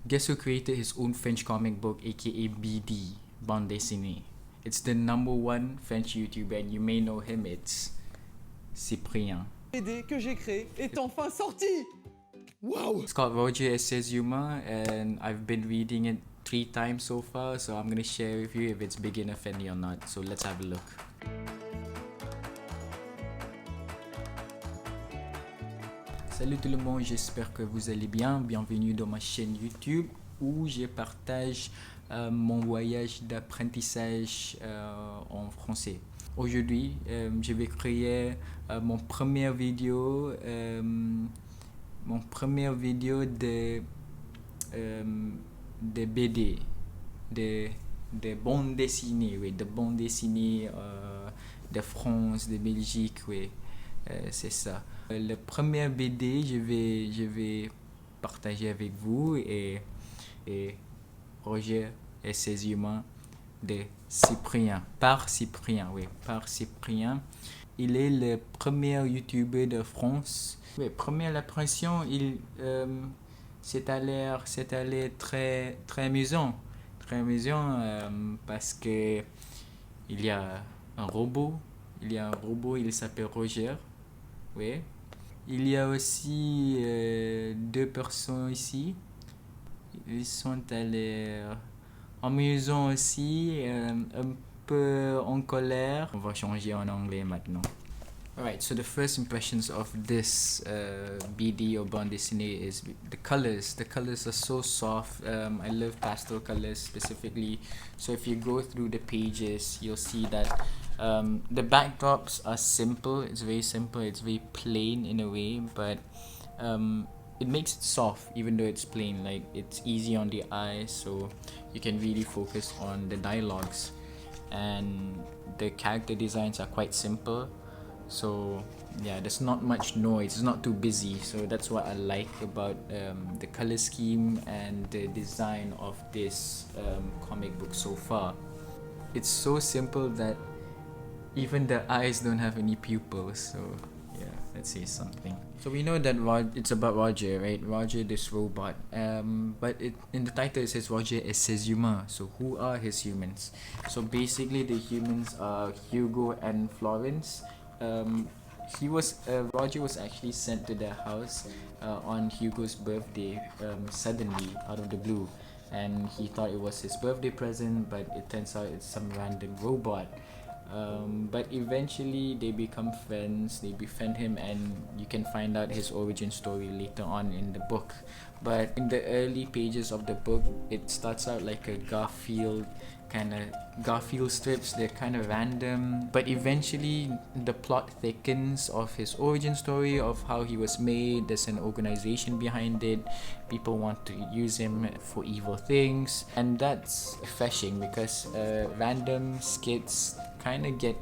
Guess who created his own French comic book, aka BD, Bande Dessinée? It's the #1 French YouTuber, and you may know him, it's CYPRIEN. BD que j'ai créé est enfin sorti. Wow! It's called Roger SES Humains, and I've been reading it 3 times so far, so I'm gonna share with you if it's beginner friendly or not. So let's have a look. Salut tout le monde, j'espère que vous allez bien. Bienvenue dans ma chaîne YouTube où je partage mon voyage d'apprentissage en français. Aujourd'hui, je vais créer mon première vidéo de BD, de bandes dessinées, oui, de bandes dessinées de France, de Belgique, oui, c'est ça. Le premier BD, je vais partager avec vous et Roger et ses humains de CYPRIEN, par CYPRIEN. Il est le premier YouTuber de France. Oui, première impression, c'est allé très amusant, parce que il y a un robot, il s'appelle Roger, oui. Il y a aussi 2 personnes ici. Ils sont allés amusants aussi, un peu en colère. On va changer en anglais maintenant. Alright, so the first impressions of this BD or bande dessinée is the colors. The colors are so soft. I love pastel colors specifically. So if you go through the pages, you'll see that the backdrops are simple. It's very simple. It's very plain in a way, but it makes it soft even though it's plain. Like, it's easy on the eye, so you can really focus on the dialogues. And the character designs are quite simple. So yeah, there's not much noise, it's not too busy, so that's what I like about the color scheme and the design of this comic book so far. It's so simple that even the eyes don't have any pupils, so yeah, let's say something. So we know that it's about Roger, right? Roger, this robot, but in the title it says Roger et ses humains. So who are his humans? So basically the humans are Hugo and Florence. Roger was actually sent to their house on Hugo's birthday, suddenly out of the blue, and he thought it was his birthday present, but it turns out it's some random robot. But eventually they become friends, they befriend him, and you can find out his origin story later on in the book. But in the early pages of the book, it starts out like a Garfield strips. They're kind of random, but eventually the plot thickens of his origin story, of how he was made. There's an organization behind it. People want to use him for evil things, and that's refreshing because random skits kind of get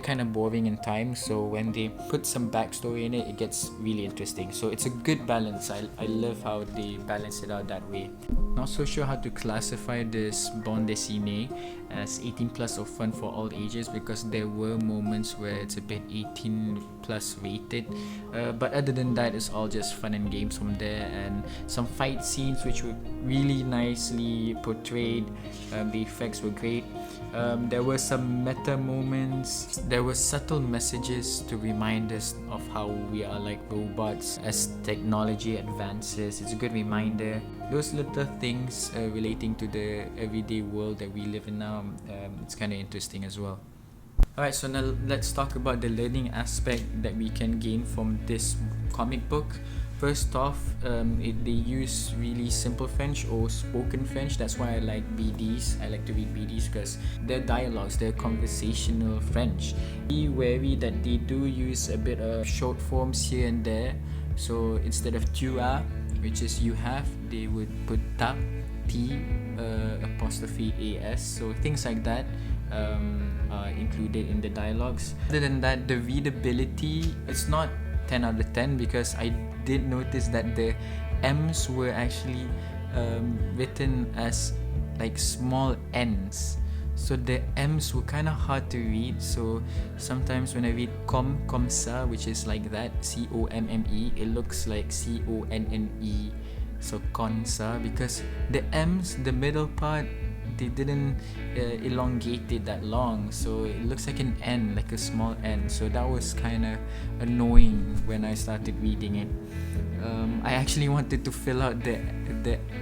kind of boring in time, so when they put some backstory in it, it gets really interesting. So it's a good balance. I love how they balance it out that way. Not so sure how to classify this bande dessinée as 18 plus or fun for all ages, because there were moments where it's a bit 18 plus rated, but other than that, it's all just fun and games from there, and some fight scenes which were really nicely portrayed. The effects were great. There were some meta moments. There were subtle messages to remind us of how we are like robots as technology advances. It's a good reminder. Those little things relating to the everyday world that we live in now, it's kind of interesting as well. Alright, so now let's talk about the learning aspect that we can gain from this comic book. First off, they use really simple French or spoken French. That's why I like BDs. I like to read BDs because they're dialogues, they're conversational French. Be wary that they do use a bit of short forms here and there. So instead of tu as, which is you have, they would put ta, t, apostrophe as. So things like that are included in the dialogues. Other than that, the readability, it's not 10 out of 10 because I did notice that the M's were actually written as like small N's. So the M's were kind of hard to read. So sometimes when I read comme ça, which is like that, COMME, it looks like CONNE. so Konsa, because the M's, the middle part, they didn't elongate it that long, so it looks like an N, like a small N. So that was kind of annoying when I started reading it. I actually wanted to fill out the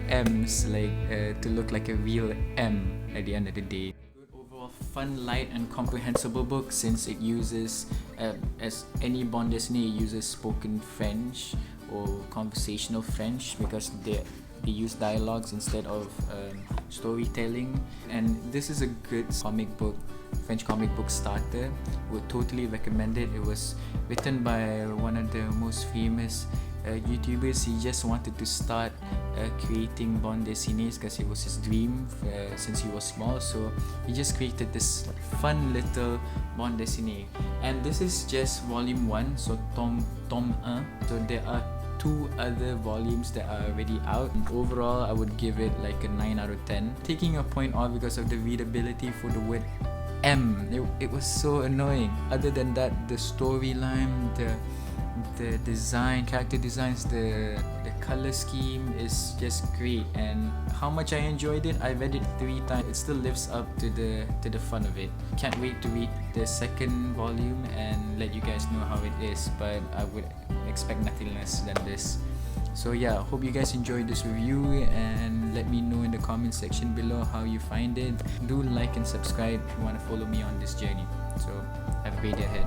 M's to look like a real M at the end of the day. Overall fun, light and comprehensible book, since it uses, as any bande dessinée, uses spoken French or conversational French, because they use dialogues instead of storytelling. And this is a good French comic book starter. Would totally recommend it. It was written by one of the most famous YouTubers. He just wanted to start creating bande dessinées because it was his dream since he was small. So he just created this fun little bande dessinée. And this is just volume 1, so tome 1. So there are 2 other volumes that are already out. Overall, I would give it like a 9 out of 10. Taking a point off because of the readability for the word M. It was so annoying. Other than that, the storyline, the design, character designs, the color scheme is just great. And how much I enjoyed it, I read it 3 times. It still lives up to the fun of it. Can't wait to read the second volume and let you guys know how it is, but I would expect nothing less than this. So yeah, hope you guys enjoyed this review, and let me know in the comment section below how you find it. Do like and subscribe if you want to follow me on this journey. So have a great day ahead.